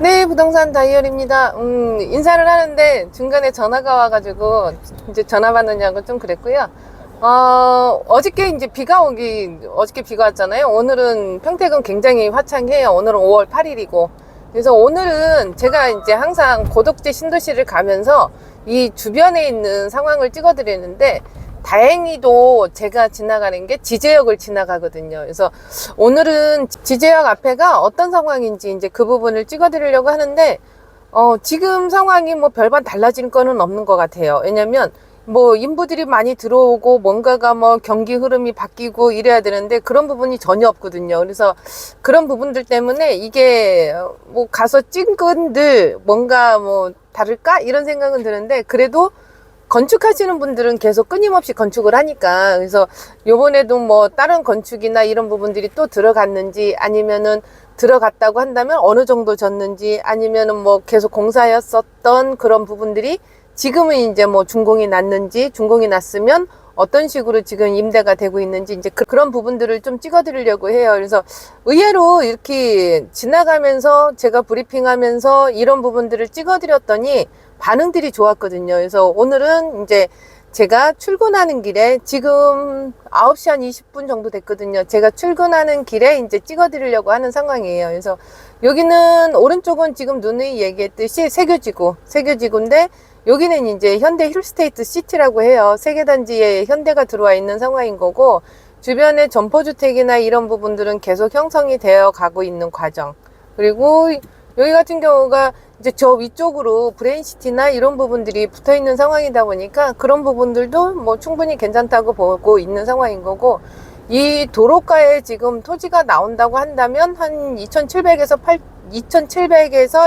네, 부동산 다이얼입니다. 인사를 하는데 중간에 전화가 와가지고 이제 전화 받느냐고 좀 그랬고요. 어저께 이제 어저께 비가 왔잖아요. 오늘은 평택은 굉장히 화창해요. 오늘은 5월 8일이고. 그래서 오늘은 제가 이제 항상 고덕지 신도시를 가면서 이 주변에 있는 상황을 찍어 드리는데, 다행히도 제가 지나가는 게 지제역을 지나가거든요. 그래서 오늘은 지제역 앞에가 어떤 상황인지 이제 그 부분을 찍어 드리려고 하는데, 지금 상황이 뭐 별반 달라진 거는 없는 것 같아요. 왜냐면 뭐 인부들이 많이 들어오고 뭔가가 뭐 경기 흐름이 바뀌고 이래야 되는데 그런 부분이 전혀 없거든요. 그래서 그런 부분들 때문에 이게 뭐 가서 찍은들 뭔가 뭐 다를까 이런 생각은 드는데, 그래도 건축하시는 분들은 계속 끊임없이 건축을 하니까, 그래서 요번에도 뭐 다른 건축이나 이런 부분들이 또 들어갔는지, 아니면은 들어갔다고 한다면 어느 정도 졌는지, 아니면은 뭐 계속 공사였었던 그런 부분들이 지금은 이제 뭐 준공이 났는지, 준공이 났으면 어떤 식으로 지금 임대가 되고 있는지, 이제 그런 부분들을 좀 찍어 드리려고 해요. 그래서 의외로 이렇게 지나가면서 제가 브리핑하면서 이런 부분들을 찍어 드렸더니 반응들이 좋았거든요. 그래서 오늘은 이제 제가 출근하는 길에, 지금 9시 한 20분 정도 됐거든요. 제가 출근하는 길에 이제 찍어 드리려고 하는 상황이에요. 그래서 여기는 오른쪽은 지금 누누이 얘기했듯이 세교지구인데, 여기는 이제 현대 힐스테이트 시티라고 해요. 세계단지에 현대가 들어와 있는 상황인 거고, 주변에 점포주택이나 이런 부분들은 계속 형성이 되어 가고 있는 과정. 그리고 여기 같은 경우가 이제 저 위쪽으로 브레인시티나 이런 부분들이 붙어 있는 상황이다 보니까 그런 부분들도 뭐 충분히 괜찮다고 보고 있는 상황인 거고, 이 도로가에 지금 토지가 나온다고 한다면 한 2700에서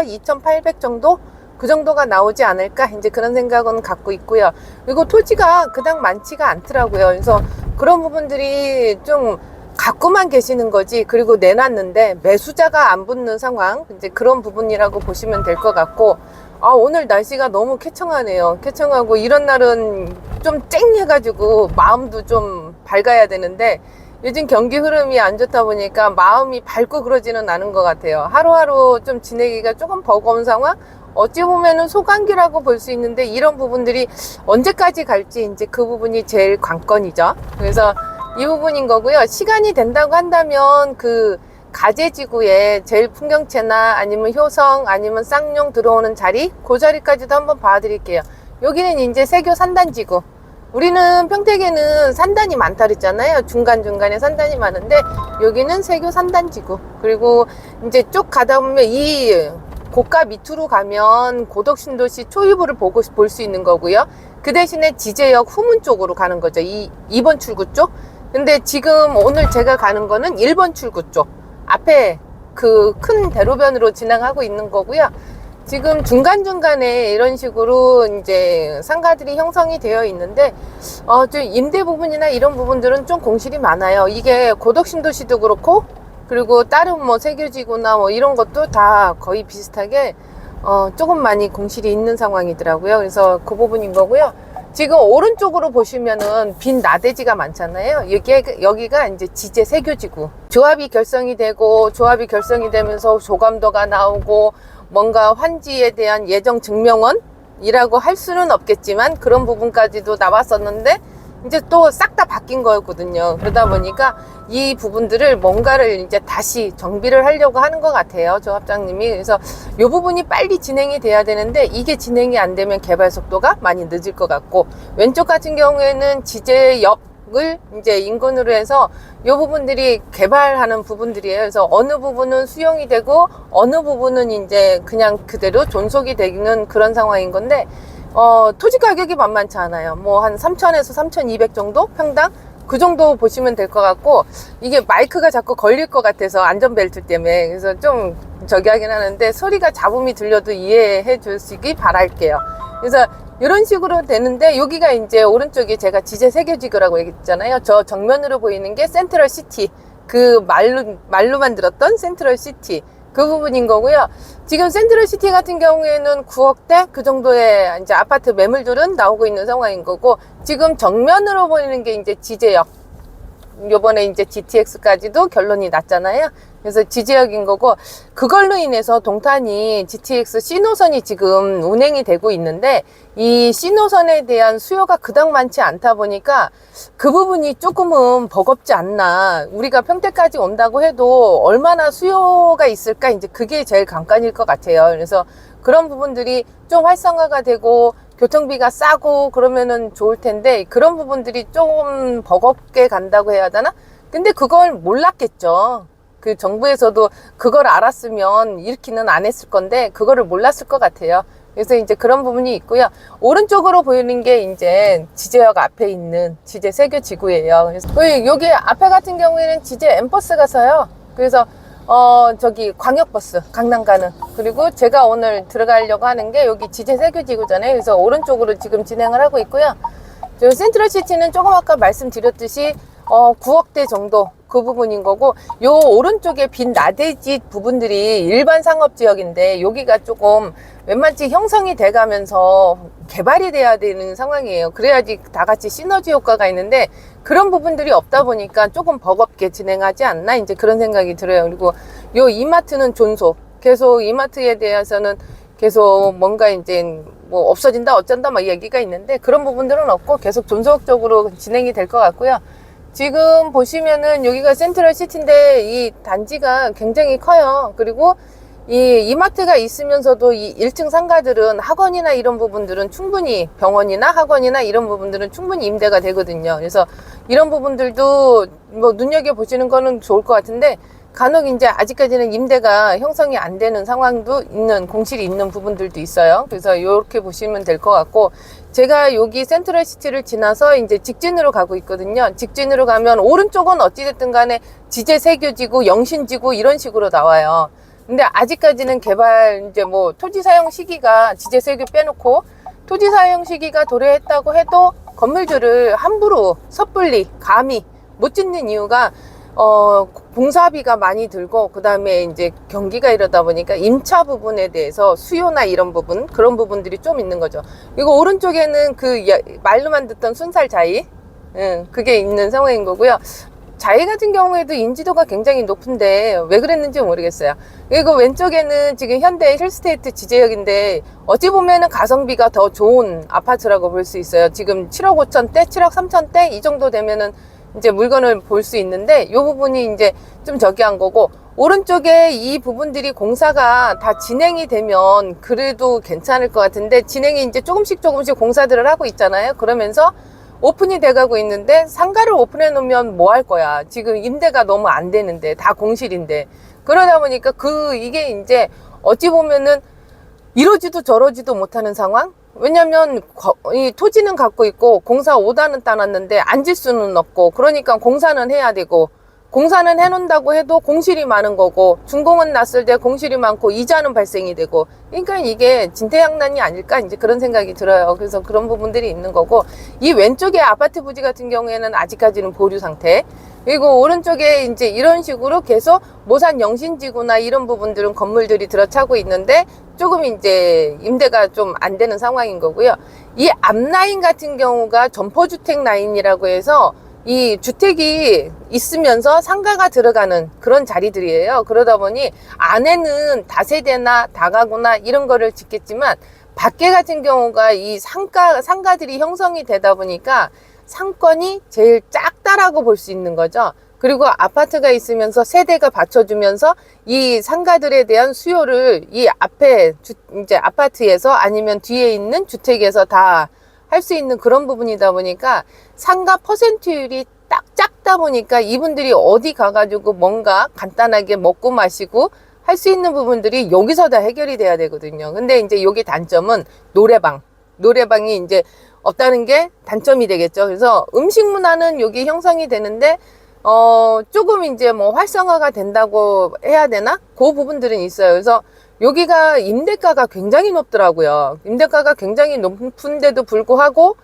2800 정도? 그 정도가 나오지 않을까, 이제 그런 생각은 갖고 있고요. 그리고 토지가 그닥 많지가 않더라고요. 그래서 그런 부분들이 좀 갖고만 계시는 거지, 그리고 내놨는데 매수자가 안 붙는 상황, 이제 그런 부분이라고 보시면 될 것 같고, 오늘 날씨가 너무 쾌청하네요. 쾌청하고 이런 날은 좀 쨍해가지고 마음도 좀 밝아야 되는데, 요즘 경기 흐름이 안 좋다 보니까 마음이 밝고 그러지는 않은 것 같아요. 하루하루 좀 지내기가 조금 버거운 상황? 어찌 보면은 소강기라고 볼 수 있는데, 이런 부분들이 언제까지 갈지 이제 그 부분이 제일 관건이죠. 그래서 이 부분인 거고요. 시간이 된다고 한다면 그 가제지구에 제일 풍경채나 아니면 효성 아니면 쌍용 들어오는 자리, 그 자리까지도 한번 봐드릴게요. 여기는 이제 세교 산단지구. 우리는 평택에는 산단이 많다 그랬잖아요. 중간중간에 산단이 많은데 여기는 세교 산단지구. 그리고 이제 쭉 가다 보면 이 고가 밑으로 가면 고덕신도시 초유부를 볼 수 있는 거고요. 그 대신에 지제역 후문 쪽으로 가는 거죠. 2번 출구 쪽. 근데 지금 오늘 제가 가는 거는 1번 출구 쪽. 앞에 그 큰 대로변으로 진행하고 있는 거고요. 지금 중간중간에 이런 식으로 이제 상가들이 형성이 되어 있는데, 좀 임대 부분이나 이런 부분들은 좀 공실이 많아요. 이게 고덕신도시도 그렇고, 그리고 다른 뭐 세교지구나 뭐 이런 것도 다 거의 비슷하게 조금 많이 공실이 있는 상황이더라고요. 그래서 그 부분인 거고요. 지금 오른쪽으로 보시면은 빈 나대지가 많잖아요. 여기가 이제 지제 세교지구. 조합이 결성이 되면서 조감도가 나오고, 뭔가 환지에 대한 예정 증명원이라고 할 수는 없겠지만 그런 부분까지도 나왔었는데, 이제 또 싹 다 바뀐 거였거든요. 그러다 보니까 이 부분들을 뭔가를 이제 다시 정비를 하려고 하는 것 같아요, 조합장님이. 그래서 이 부분이 빨리 진행이 돼야 되는데, 이게 진행이 안 되면 개발 속도가 많이 늦을 것 같고, 왼쪽 같은 경우에는 지제역을 이제 인근으로 해서 이 부분들이 개발하는 부분들이에요. 그래서 어느 부분은 수용이 되고 어느 부분은 이제 그냥 그대로 존속이 되는 그런 상황인 건데, 토지 가격이 만만치 않아요. 뭐 한 3,000에서 3,200 정도? 평당? 그 정도 보시면 될 것 같고, 이게 마이크가 자꾸 걸릴 것 같아서 안전벨트 때문에, 그래서 좀 저기 하긴 하는데 소리가 잡음이 들려도 이해해 주시기 바랄게요. 그래서 이런 식으로 되는데, 여기가 이제 오른쪽이 제가 지제 세교지구라고 얘기했잖아요. 저 정면으로 보이는 게 센트럴시티, 그 말로만 들었던 센트럴시티, 그 부분인 거고요. 지금 센트럴시티 같은 경우에는 9억대 그 정도의 이제 아파트 매물들은 나오고 있는 상황인 거고, 지금 정면으로 보이는 게 이제 지제역. 요번에 이제 GTX까지도 결론이 났잖아요. 그래서 지지역인 거고, 그걸로 인해서 동탄이 GTX C노선이 지금 운행이 되고 있는데, 이 C노선에 대한 수요가 그닥 많지 않다 보니까 그 부분이 조금은 버겁지 않나. 우리가 평택까지 온다고 해도 얼마나 수요가 있을까, 이제 그게 제일 관건일 것 같아요. 그래서 그런 부분들이 좀 활성화가 되고 교통비가 싸고 그러면은 좋을 텐데, 그런 부분들이 좀 버겁게 간다고 해야 하나? 근데 그걸 몰랐겠죠. 그 정부에서도 그걸 알았으면 이렇게는 안 했을 건데 그거를 몰랐을 것 같아요. 그래서 이제 그런 부분이 있고요. 오른쪽으로 보이는 게 이제 지제역 앞에 있는 지제 세교 지구예요. 그래서 여기 앞에 같은 경우에는 지제 엠버스가 서요. 그래서 저기 광역버스 강남 가는, 그리고 제가 오늘 들어가려고 하는 게 여기 지제 세교 지구잖아요. 그래서 오른쪽으로 지금 진행을 하고 있고요. 저 센트럴시티는 조금 아까 말씀드렸듯이 9억대 정도 그 부분인 거고, 요 오른쪽에 빈 나대지 부분들이 일반 상업지역인데 여기가 조금 웬만치 형성이 돼가면서 개발이 돼야 되는 상황이에요. 그래야지 다 같이 시너지 효과가 있는데 그런 부분들이 없다 보니까 조금 버겁게 진행하지 않나, 이제 그런 생각이 들어요. 그리고 요 이마트는 존속, 계속 이마트에 대해서는 계속 뭔가 이제 뭐 없어진다 어쩐다 막 얘기가 있는데 그런 부분들은 없고 계속 존속적으로 진행이 될 것 같고요. 지금 보시면은 여기가 센트럴시티인데 이 단지가 굉장히 커요. 그리고 이 이마트가 있으면서도 이 1층 상가들은 학원이나 이런 부분들은 충분히, 병원이나 학원이나 이런 부분들은 충분히 임대가 되거든요. 그래서 이런 부분들도 뭐 눈여겨보시는 거는 좋을 것 같은데, 간혹 이제 아직까지는 임대가 형성이 안 되는 상황도 있는, 공실이 있는 부분들도 있어요. 그래서 이렇게 보시면 될 것 같고, 제가 여기 센트럴시티를 지나서 이제 직진으로 가고 있거든요. 직진으로 가면 오른쪽은 어찌됐든 간에 지제 세교지구, 영신지구 이런 식으로 나와요. 근데 아직까지는 개발, 이제 뭐 토지 사용 시기가 지제 세교 빼놓고 토지 사용 시기가 도래했다고 해도 건물들을 함부로 섣불리 감히 못 짓는 이유가 공사비가 많이 들고, 그 다음에 이제 경기가 이러다 보니까 임차 부분에 대해서 수요나 이런 부분, 그런 부분들이 좀 있는 거죠. 그리고 오른쪽에는 그 말로만 듣던 순살자이, 그게 있는 상황인 거고요. 자이 같은 경우에도 인지도가 굉장히 높은데 왜 그랬는지 모르겠어요. 그리고 왼쪽에는 지금 현대 힐스테이트 지제역인데 어찌 보면은 가성비가 더 좋은 아파트라고 볼 수 있어요. 지금 7억 5천대, 7억 3천대 이 정도 되면은 이제 물건을 볼 수 있는데, 이 부분이 이제 좀 저기 한 거고, 오른쪽에 이 부분들이 공사가 다 진행이 되면 그래도 괜찮을 것 같은데, 진행이 이제 조금씩 공사들을 하고 있잖아요. 그러면서 오픈이 돼가고 있는데, 상가를 오픈해 놓으면 뭐 할 거야. 지금 임대가 너무 안 되는데, 다 공실인데. 그러다 보니까 이게 이제 어찌 보면은 이러지도 저러지도 못하는 상황? 왜냐면 이 토지는 갖고 있고 공사 오다는 따놨는데 앉을 수는 없고, 그러니까 공사는 해야 되고, 공사는 해놓는다고 해도 공실이 많은 거고, 준공은 났을 때 공실이 많고 이자는 발생이 되고, 그러니까 이게 진퇴양난이 아닐까, 이제 그런 생각이 들어요. 그래서 그런 부분들이 있는 거고, 이 왼쪽에 아파트 부지 같은 경우에는 아직까지는 보류 상태, 그리고 오른쪽에 이제 이런 식으로 계속 모산 영신지구나 이런 부분들은 건물들이 들어차고 있는데 조금 이제 임대가 좀 안 되는 상황인 거고요. 이 앞라인 같은 경우가 점포주택 라인이라고 해서 이 주택이 있으면서 상가가 들어가는 그런 자리들이에요. 그러다 보니 안에는 다세대나 다가구나 이런 거를 짓겠지만, 밖에 같은 경우가 이 상가들이 형성이 되다 보니까 상권이 제일 작다라고 볼 수 있는 거죠. 그리고 아파트가 있으면서 세대가 받쳐주면서 이 상가들에 대한 수요를 이 앞에 이제 아파트에서 아니면 뒤에 있는 주택에서 다 할 수 있는 그런 부분이다 보니까 상가 퍼센트율이 딱 작다 보니까 이분들이 어디 가가지고 뭔가 간단하게 먹고 마시고 할 수 있는 부분들이 여기서 다 해결이 돼야 되거든요. 근데 이제 여기 단점은 노래방이 이제 없다는 게 단점이 되겠죠. 그래서 음식 문화는 여기 형성이 되는데 조금 이제 뭐 활성화가 된다고 해야 되나? 그 부분들은 있어요. 그래서 여기가 임대가가 굉장히 높더라고요. 임대가가 굉장히 높은데도 불구하고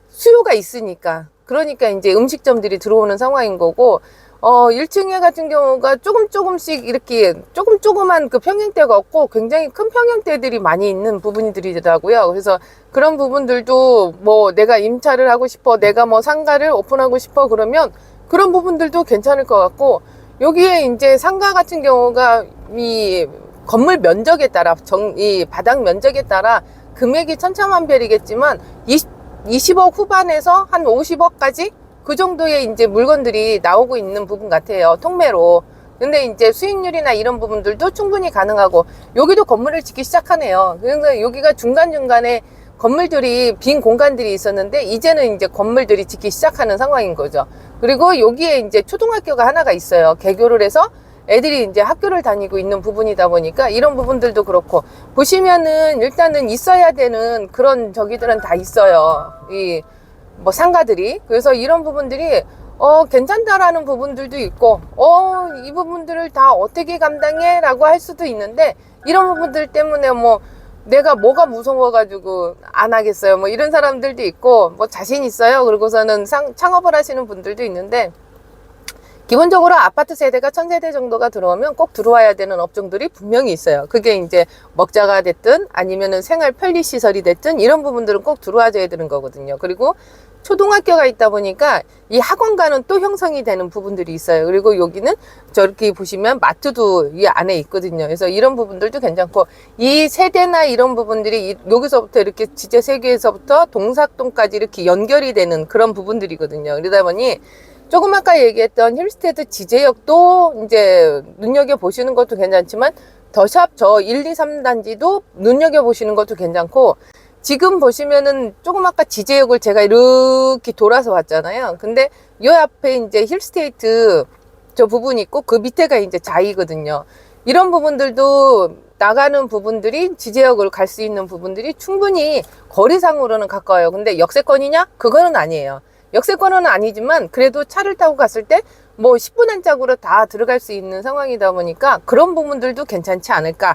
수요가 있으니까, 그러니까 이제 음식점들이 들어오는 상황인 거고, 1층에 같은 경우가 조금씩 이렇게 조그만 그 평형대가 없고 굉장히 큰 평형대들이 많이 있는 부분들이더라고요. 그래서 그런 부분들도 뭐 내가 임차를 하고 싶어, 내가 뭐 상가를 오픈하고 싶어 그러면 그런 부분들도 괜찮을 것 같고, 여기에 이제 상가 같은 경우가 이 건물 면적에 따라 이 바닥 면적에 따라 금액이 천차만별이겠지만 20억 후반에서 한 50억까지 그 정도의 이제 물건들이 나오고 있는 부분 같아요, 통매로. 근데 이제 수익률이나 이런 부분들도 충분히 가능하고, 여기도 건물을 짓기 시작하네요. 그래서 여기가 중간중간에 건물들이, 빈 공간들이 있었는데 이제는 이제 건물들이 짓기 시작하는 상황인 거죠. 그리고 여기에 이제 초등학교가 하나가 있어요. 개교를 해서 애들이 이제 학교를 다니고 있는 부분이다 보니까 이런 부분들도 그렇고, 보시면은 일단은 있어야 되는 그런 저기들은 다 있어요, 이 뭐 상가들이. 그래서 이런 부분들이 괜찮다라는 부분들도 있고, 이 부분들을 다 어떻게 감당해? 라고 할 수도 있는데, 이런 부분들 때문에 뭐, 내가 뭐가 무서워가지고 안 하겠어요, 뭐 이런 사람들도 있고, 뭐 자신 있어요 그러고서는 창업을 하시는 분들도 있는데, 기본적으로 아파트 세대가 1000세대 정도가 들어오면 꼭 들어와야 되는 업종들이 분명히 있어요. 그게 이제 먹자가 됐든 아니면은 생활 편리시설이 됐든 이런 부분들은 꼭 들어와줘야 되는 거거든요. 그리고 초등학교가 있다 보니까 이 학원가는 또 형성이 되는 부분들이 있어요. 그리고 여기는 저렇게 보시면 마트도 이 안에 있거든요. 그래서 이런 부분들도 괜찮고, 이 세대나 이런 부분들이 여기서부터 이렇게 지제 세계에서부터 동삭동까지 이렇게 연결이 되는 그런 부분들이거든요. 그러다 보니 조금 아까 얘기했던 힐스테이트 지제역도 이제 눈여겨보시는 것도 괜찮지만, 더샵 저 1, 2, 3단지도 눈여겨보시는 것도 괜찮고, 지금 보시면은 조금 아까 지제역을 제가 이렇게 돌아서 왔잖아요. 근데 이 앞에 이제 힐스테이트 저 부분이 있고, 그 밑에가 이제 자이거든요. 이런 부분들도 나가는 부분들이, 지제역을 갈 수 있는 부분들이 충분히 거리상으로는 가까워요. 근데 역세권이냐? 그거는 아니에요. 역세권은 아니지만 그래도 차를 타고 갔을 때 뭐 10분 안짝으로 다 들어갈 수 있는 상황이다 보니까 그런 부분들도 괜찮지 않을까.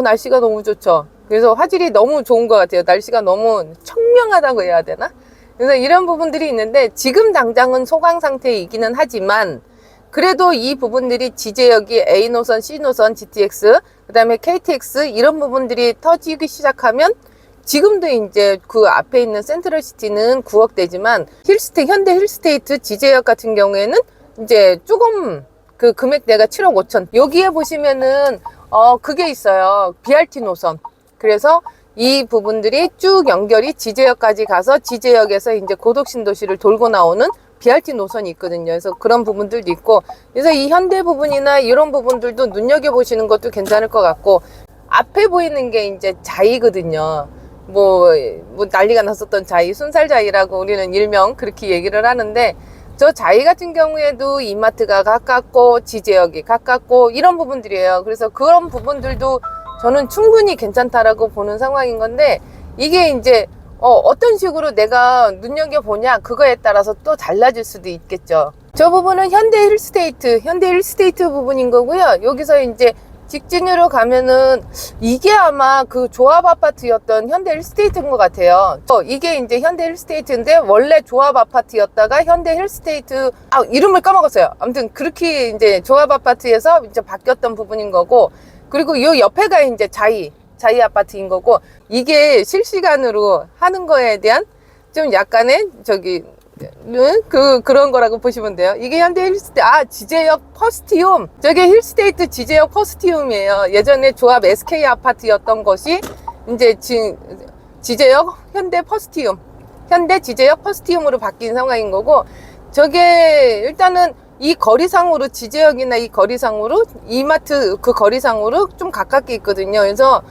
날씨가 너무 좋죠. 그래서 화질이 너무 좋은 것 같아요. 날씨가 너무 청명하다고 해야 되나? 그래서 이런 부분들이 있는데, 지금 당장은 소강 상태이기는 하지만 그래도 이 부분들이 지제역이 A노선, C노선, GTX, 그 다음에 KTX 이런 부분들이 터지기 시작하면, 지금도 이제 그 앞에 있는 센트럴시티는 9억대지만 현대 힐스테이트 지제역 같은 경우에는 이제 조금 그 금액대가 7억 5천. 여기에 보시면은 그게 있어요, BRT 노선. 그래서 이 부분들이 쭉 연결이 지제역까지 가서 지제역에서 이제 고덕신도시를 돌고 나오는 BRT 노선이 있거든요. 그래서 그런 부분들도 있고, 그래서 이 현대 부분이나 이런 부분들도 눈여겨보시는 것도 괜찮을 것 같고, 앞에 보이는 게 이제 자이거든요. 뭐 난리가 났었던 자이, 순살자이라고 우리는 일명 그렇게 얘기를 하는데, 저 자이 같은 경우에도 이마트가 가깝고 지제역이 가깝고 이런 부분들이에요. 그래서 그런 부분들도 저는 충분히 괜찮다라고 보는 상황인 건데, 이게 이제 어떤 식으로 내가 눈여겨보냐 그거에 따라서 또 달라질 수도 있겠죠. 저 부분은 현대 힐스테이트 부분인 거고요. 여기서 이제 직진으로 가면은 이게 아마 그 조합 아파트였던 현대 힐스테이트인 것 같아요. 이게 이제 현대 힐스테이트인데 원래 조합 아파트였다가 현대 힐스테이트, 이름을 까먹었어요. 아무튼 그렇게 이제 조합 아파트에서 이제 바뀌었던 부분인 거고, 그리고 요 옆에가 이제 자이 아파트인 거고, 이게 실시간으로 하는 거에 대한 좀 약간의 그런 거라고 보시면 돼요. 이게 현대 지제역 퍼스티움. 저게 힐스테이트 지제역 퍼스티움이에요. 예전에 조합 SK 아파트였던 것이 이제 지제역 현대 지제역 퍼스티움으로 바뀐 상황인 거고, 저게 일단은 이 거리상으로, 지제역이나 이 거리상으로, 이마트 그 거리상으로 좀 가깝게 있거든요. 그래서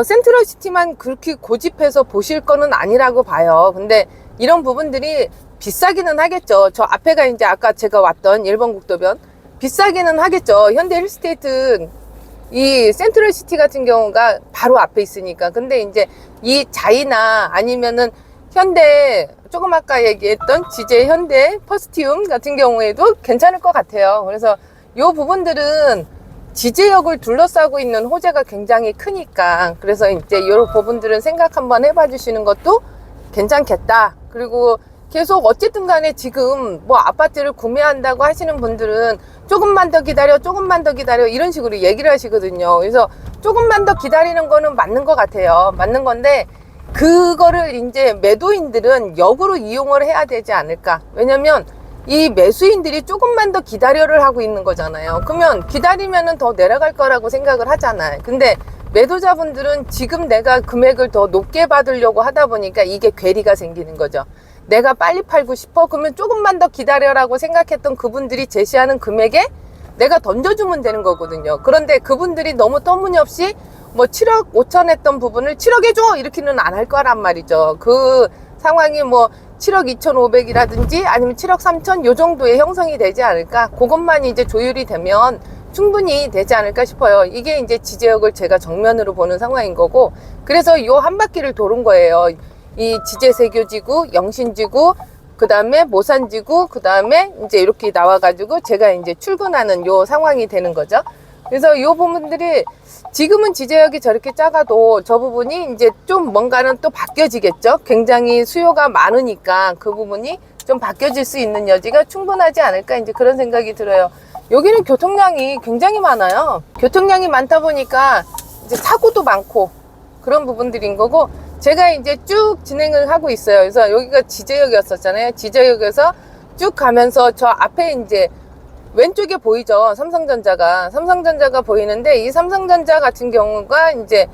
센트럴시티만 그렇게 고집해서 보실 거는 아니라고 봐요. 근데 이런 부분들이 비싸기는 하겠죠. 저 앞에가 이제 아까 제가 왔던 1번 국도변, 비싸기는 하겠죠. 현대 힐스테이트 이 센트럴시티 같은 경우가 바로 앞에 있으니까. 근데 이제 이 자이나 아니면은 현대, 조금 아까 얘기했던 지제 현대 퍼스티움 같은 경우에도 괜찮을 것 같아요. 그래서 요 부분들은 지제역을 둘러싸고 있는 호재가 굉장히 크니까, 그래서 이제 이런 부분들은 생각 한번 해봐 주시는 것도 괜찮겠다. 그리고 계속 어쨌든 간에 지금 뭐 아파트를 구매한다고 하시는 분들은 조금만 더 기다려 이런 식으로 얘기를 하시거든요. 그래서 조금만 더 기다리는 거는 맞는 것 같아요. 맞는 건데, 그거를 이제 매도인들은 역으로 이용을 해야 되지 않을까. 왜냐면 이 매수인들이 조금만 더 기다려를 하고 있는 거잖아요. 그러면 기다리면은 더 내려갈 거라고 생각을 하잖아요. 근데 매도자분들은 지금 내가 금액을 더 높게 받으려고 하다 보니까 이게 괴리가 생기는 거죠. 내가 빨리 팔고 싶어? 그러면 조금만 더 기다려라고 생각했던 그분들이 제시하는 금액에 내가 던져주면 되는 거거든요. 그런데 그분들이 너무 터무니없이 뭐 7억 5천 했던 부분을 7억에 줘! 이렇게는 안 할 거란 말이죠. 그 상황이 뭐 7억 2,500이라든지 아니면 7억 3천 요 정도의 형성이 되지 않을까? 그것만 이제 조율이 되면 충분히 되지 않을까 싶어요. 이게 이제 지지역을 제가 정면으로 보는 상황인 거고, 그래서 요 한 바퀴를 도는 거예요. 이 지제세교지구, 영신지구, 그 다음에 모산지구, 그 다음에 이제 이렇게 나와가지고 제가 이제 출근하는 요 상황이 되는 거죠. 그래서 요 부분들이 지금은 지제역이 저렇게 작아도 저 부분이 이제 좀 뭔가는 또 바뀌어지겠죠. 굉장히 수요가 많으니까 그 부분이 좀 바뀌어질 수 있는 여지가 충분하지 않을까, 이제 그런 생각이 들어요. 여기는 교통량이 굉장히 많아요. 교통량이 많다 보니까 이제 사고도 많고 그런 부분들인 거고, 제가 이제 쭉 진행을 하고 있어요. 그래서 여기가 지제역이었었잖아요. 지제역에서 쭉 가면서 저 앞에 이제 왼쪽에 보이죠? 삼성전자가 보이는데, 이 삼성전자 같은 경우가 이제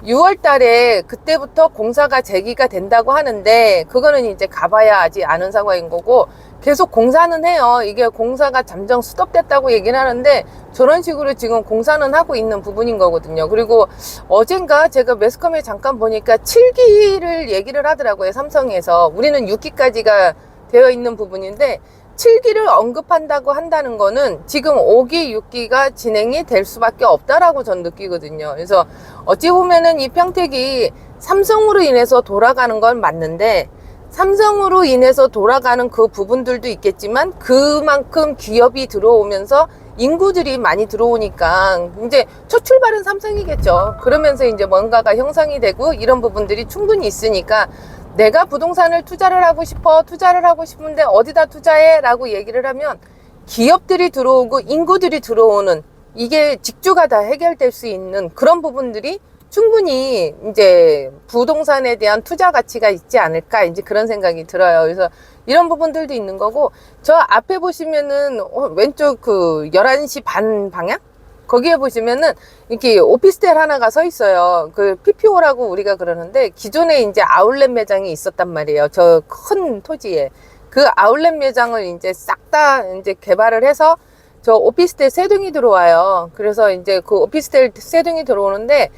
6월 달에 그때부터 공사가 재개가 된다고 하는데, 그거는 이제 가봐야 아직 아는 상황인 거고, 계속 공사는 해요. 이게 공사가 잠정 스톱됐다고 얘기는 하는데, 저런 식으로 지금 공사는 하고 있는 부분인 거거든요. 그리고 어젠가 제가 매스컴에 잠깐 보니까 7기를 얘기를 하더라고요. 삼성에서. 우리는 6기까지가 되어 있는 부분인데, 7기를 언급한다고 한다는 거는 지금 5기, 6기가 진행이 될 수밖에 없다라고 전 느끼거든요. 그래서 어찌 보면은 이 평택이 삼성으로 인해서 돌아가는 건 맞는데, 삼성으로 인해서 돌아가는 그 부분들도 있겠지만 그만큼 기업이 들어오면서 인구들이 많이 들어오니까 이제 첫 출발은 삼성이겠죠. 그러면서 이제 뭔가가 형성이 되고 이런 부분들이 충분히 있으니까, 내가 부동산을 투자를 하고 싶은데 어디다 투자해? 라고 얘기를 하면 기업들이 들어오고 인구들이 들어오는, 이게 직주가 다 해결될 수 있는 그런 부분들이 충분히 이제 부동산에 대한 투자 가치가 있지 않을까, 이제 그런 생각이 들어요. 그래서 이런 부분들도 있는 거고, 저 앞에 보시면은 왼쪽 그 11시 반 방향? 거기에 보시면은 이렇게 오피스텔 하나가 서 있어요. 그 PPO라고 우리가 그러는데, 기존에 이제 아울렛 매장이 있었단 말이에요. 저 큰 토지에. 그 아울렛 매장을 이제 싹 다 이제 개발을 해서 저 오피스텔 세 동이 들어와요. 그래서 이제 그 오피스텔 세 동이 들어오는데,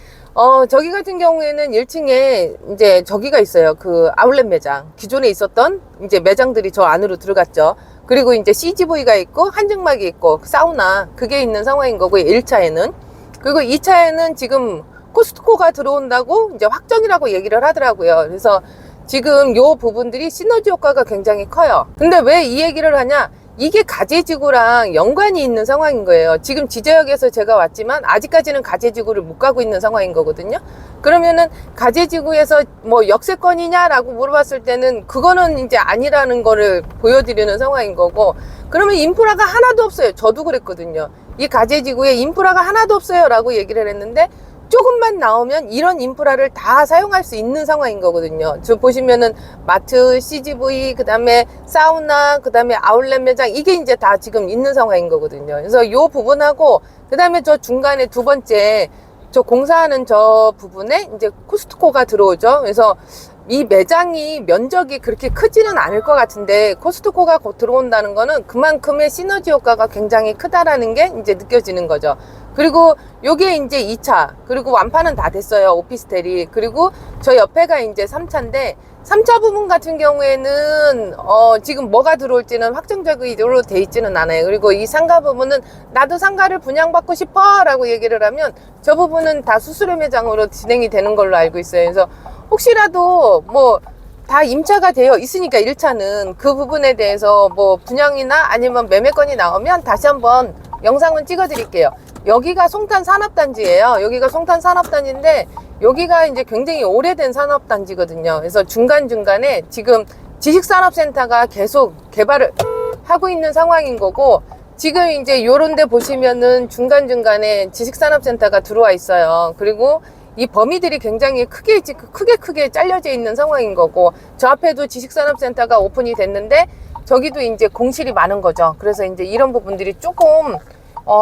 저기 같은 경우에는 1층에 이제 저기가 있어요. 그 아울렛 매장. 기존에 있었던 이제 매장들이 저 안으로 들어갔죠. 그리고 이제 CGV가 있고 한증막이 있고 사우나, 그게 있는 상황인 거고요. 1차에는. 그리고 2차에는 지금 코스트코가 들어온다고 이제 확정이라고 얘기를 하더라고요. 그래서 지금 요 부분들이 시너지 효과가 굉장히 커요. 근데 왜 이 얘기를 하냐? 이게 가재지구랑 연관이 있는 상황인 거예요. 지금 지제역에서 제가 왔지만 아직까지는 가재지구를 못 가고 있는 상황인 거거든요. 그러면은 가재지구에서 뭐 역세권이냐라고 물어봤을 때는 그거는 이제 아니라는 거를 보여드리는 상황인 거고, 그러면 인프라가 하나도 없어요. 저도 그랬거든요. 이 가재지구에 인프라가 하나도 없어요 라고 얘기를 했는데, 조금만 나오면 이런 인프라를 다 사용할 수 있는 상황인 거거든요. 저 보시면은 마트, CGV, 그 다음에 사우나, 그 다음에 아울렛 매장, 이게 이제 다 지금 있는 상황인 거거든요. 그래서 요 부분하고, 그 다음에 저 중간에 두 번째, 저 공사하는 저 부분에 이제 코스트코가 들어오죠. 그래서 이 매장이 면적이 그렇게 크지는 않을 것 같은데, 코스트코가 곧 들어온다는 거는 그만큼의 시너지 효과가 굉장히 크다라는 게 이제 느껴지는 거죠. 그리고 요게 이제 2차, 그리고 완파는 다 됐어요. 오피스텔이. 그리고 저 옆에가 이제 3차인데, 3차 부분 같은 경우에는 지금 뭐가 들어올지는 확정적으로 돼 있지는 않아요. 그리고 이 상가 부분은 나도 상가를 분양받고 싶어 라고 얘기를 하면 저 부분은 다 수수료 매장으로 진행이 되는 걸로 알고 있어요. 그래서 혹시라도 뭐 다 임차가 되어 있으니까 1차는 그 부분에 대해서 뭐 분양이나 아니면 매매건이 나오면 다시 한번 영상은 찍어 드릴게요. 여기가 송탄 산업단지예요. 여기가 송탄 산업단지인데, 여기가 이제 굉장히 오래된 산업단지거든요. 그래서 중간중간에 지금 지식산업센터가 계속 개발을 하고 있는 상황인 거고, 지금 이제 요런 데 보시면은 중간중간에 지식산업센터가 들어와 있어요. 그리고 이 범위들이 굉장히 크게 잘려져 있는 상황인 거고, 저 앞에도 지식산업센터가 오픈이 됐는데, 저기도 이제 공실이 많은 거죠. 그래서 이제 이런 부분들이 조금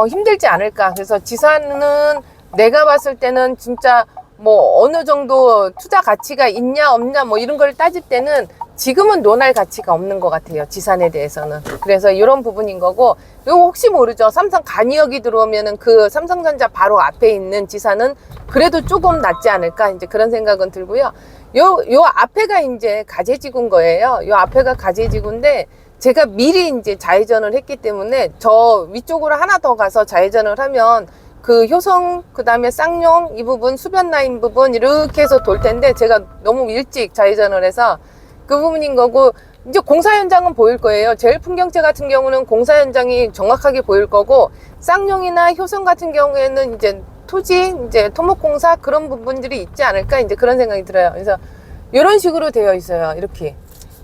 힘들지 않을까. 그래서 지사는 내가 봤을 때는 진짜 뭐 어느 정도 투자 가치가 있냐 없냐 뭐 이런 걸 따질 때는 지금은 논할 가치가 없는 것 같아요. 지산에 대해서는. 그래서 이런 부분인 거고, 이거 혹시 모르죠. 삼성 간이역이 들어오면은 그 삼성전자 바로 앞에 있는 지산은 그래도 조금 낫지 않을까 이제 그런 생각은 들고요. 요 앞에가 이제 가제지구인 거예요. 요 앞에가 가제지구인데 제가 미리 이제 좌회전을 했기 때문에 저 위쪽으로 하나 더 가서 좌회전을 하면 그 효성, 그 다음에 쌍용 이 부분, 수변 라인 부분 이렇게 해서 돌 텐데 제가 너무 일찍 좌회전을 해서 그 부분인 거고, 이제 공사 현장은 보일 거예요. 제일풍경채 같은 경우는 공사 현장이 정확하게 보일 거고, 쌍용이나 효성 같은 경우에는 이제 토지, 이제 토목공사 그런 부분들이 있지 않을까 이제 그런 생각이 들어요. 그래서 이런 식으로 되어 있어요. 이렇게.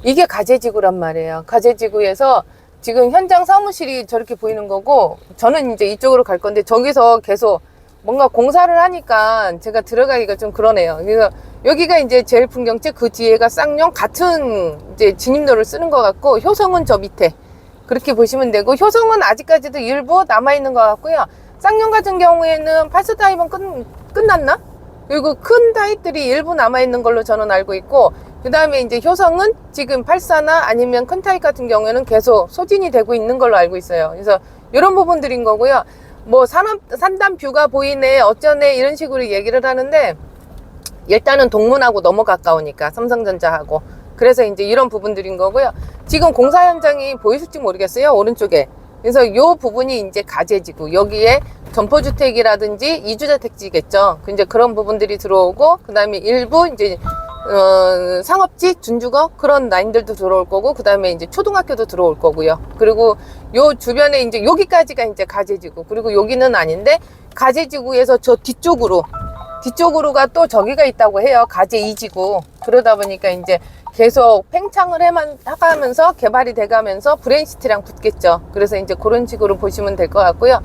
이게 가제지구란 말이에요. 가제지구에서 지금 현장 사무실이 저렇게 보이는 거고, 저는 이제 이쪽으로 갈 건데 저기서 계속 뭔가 공사를 하니까 제가 들어가기가 좀 그러네요. 그래서 여기가 이제 제일풍경채, 그 뒤에가 쌍용, 같은 이제 진입로를 쓰는 것 같고, 효성은 저 밑에 그렇게 보시면 되고, 효성은 아직까지도 일부 남아있는 것 같고요. 쌍용 같은 경우에는 팔스 타입은 끝났나? 그리고 큰 타입들이 일부 남아있는 걸로 저는 알고 있고, 그 다음에 이제 효성은 지금 84나 아니면 큰 타입 같은 경우에는 계속 소진이 되고 있는 걸로 알고 있어요. 그래서 이런 부분들인 거고요. 뭐 산단 뷰가 보이네 어쩌네 이런 식으로 얘기를 하는데, 일단은 동문하고 너무 가까우니까 삼성전자하고, 그래서 이제 이런 부분들인 거고요. 지금 공사 현장이 보이실지 모르겠어요. 오른쪽에. 그래서 요 부분이 이제 가제지구, 여기에 점포주택이라든지 이주자택지겠죠. 이제 그런 부분들이 들어오고, 그 다음에 일부 이제 상업지, 준주거 그런 라인들도 들어올 거고, 그 다음에 이제 초등학교도 들어올 거고요. 그리고 요 주변에 이제 여기까지가 이제 가제지구, 그리고 여기는 아닌데 가제지구에서 저 뒤쪽으로가 또 저기가 있다고 해요. 가제 2지구. 그러다 보니까 이제 계속 팽창을 해가면서 개발이 돼가면서 브레인시티랑 붙겠죠. 그래서 이제 그런 식으로 보시면 될 것 같고요.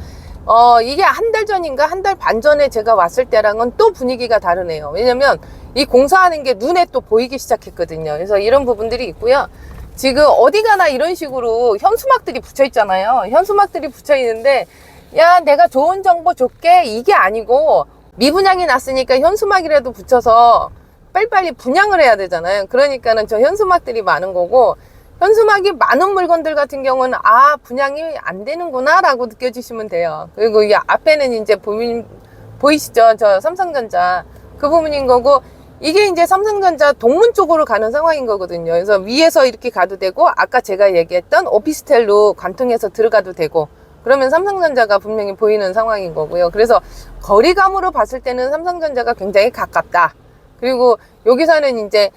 이게 한 달 전인가 한 달 반 전에 제가 왔을 때랑은 또 분위기가 다르네요. 왜냐면 이 공사하는 게 눈에 또 보이기 시작했거든요. 그래서 이런 부분들이 있고요. 지금 어디 가나 이런 식으로 현수막들이 붙여 있잖아요. 현수막들이 붙여 있는데, 야, 내가 좋은 정보 줄게, 이게 아니고, 미분양이 났으니까 현수막이라도 붙여서 빨리빨리 분양을 해야 되잖아요. 그러니까는 저 현수막들이 많은 거고, 현수막이 많은 물건들 같은 경우는 아, 분양이 안 되는구나 라고 느껴지시면 돼요. 그리고 이 앞에는 이제 보이시죠? 저 삼성전자 그 부분인 거고, 이게 이제 삼성전자 동문 쪽으로 가는 상황인 거거든요. 그래서 위에서 이렇게 가도 되고, 아까 제가 얘기했던 오피스텔로 관통해서 들어가도 되고, 그러면 삼성전자가 분명히 보이는 상황인 거고요. 그래서 거리감으로 봤을 때는 삼성전자가 굉장히 가깝다. 그리고 여기서는 이제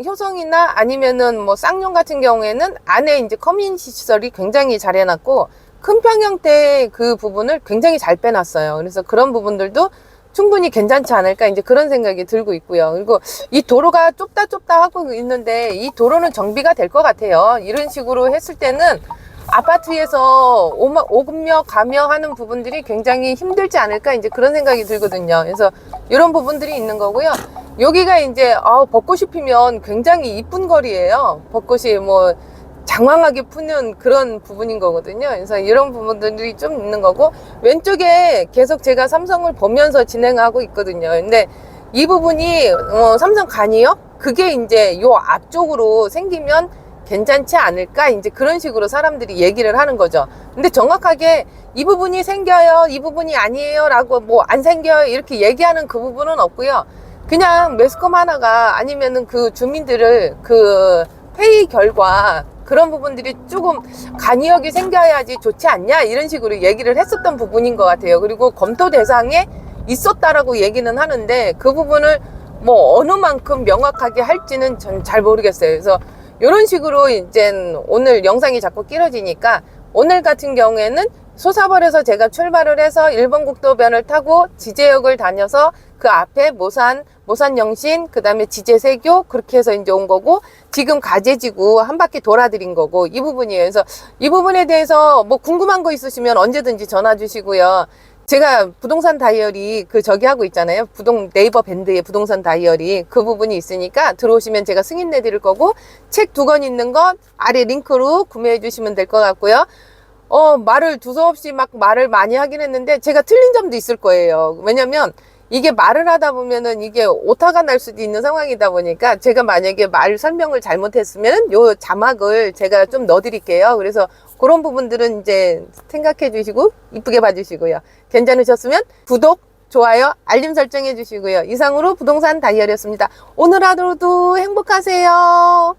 효성이나 아니면은 뭐 쌍용 같은 경우에는 안에 이제 커뮤니티 시설이 굉장히 잘 해놨고, 큰 평형대 그 부분을 굉장히 잘 빼놨어요. 그래서 그런 부분들도 충분히 괜찮지 않을까 이제 그런 생각이 들고 있고요. 그리고 이 도로가 좁다 하고 있는데 이 도로는 정비가 될 것 같아요. 이런 식으로 했을 때는 아파트에서 오금며 가며 하는 부분들이 굉장히 힘들지 않을까 이제 그런 생각이 들거든요. 그래서 이런 부분들이 있는 거고요. 여기가 이제 벚꽃이 피면 굉장히 이쁜 거리예요. 벚꽃이 뭐 장황하게 피는 그런 부분인 거거든요. 그래서 이런 부분들이 좀 있는 거고, 왼쪽에 계속 제가 삼성을 보면서 진행하고 있거든요. 근데 이 부분이 삼성 간이역 그게 이제 요 앞쪽으로 생기면 괜찮지 않을까 이제 그런 식으로 사람들이 얘기를 하는 거죠. 근데 정확하게 이 부분이 생겨요, 이 부분이 아니에요 라고 뭐 안 생겨요 이렇게 얘기하는 그 부분은 없고요. 그냥 매스컴 하나가 아니면은 그 주민들을 그 회의 결과 그런 부분들이 조금 간이역이 생겨야지 좋지 않냐 이런 식으로 얘기를 했었던 부분인 것 같아요. 그리고 검토 대상에 있었다라고 얘기는 하는데 그 부분을 뭐 어느 만큼 명확하게 할지는 전 잘 모르겠어요. 그래서 이런 식으로 이제 오늘 영상이 자꾸 길어지니까, 오늘 같은 경우에는 소사벌에서 제가 출발을 해서 1번 국도변을 타고 지제역을 다녀서 그 앞에 모산영신, 그 다음에 지제세교 그렇게 해서 이제 온 거고, 지금 가제지구 한 바퀴 돌아드린 거고 이 부분이에요. 그래서 이 부분에 대해서 뭐 궁금한 거 있으시면 언제든지 전화 주시고요. 제가 부동산 다이어리 저기 하고 있잖아요. 네이버 밴드에 부동산 다이어리 그 부분이 있으니까 들어오시면 제가 승인 내드릴 거고, 책 2권 있는 건 아래 링크로 구매해 주시면 될 것 같고요. 말을 두서없이 막 말을 많이 하긴 했는데 제가 틀린 점도 있을 거예요. 왜냐면 이게 말을 하다 보면은 이게 오타가 날 수도 있는 상황이다 보니까, 제가 만약에 말 설명을 잘못했으면 요 자막을 제가 좀 넣어 드릴게요. 그래서 그런 부분들은 이제 생각해 주시고 이쁘게 봐주시고요. 괜찮으셨으면 구독, 좋아요, 알림 설정해 주시고요. 이상으로 부동산 다이어리였습니다. 오늘 하루도 행복하세요.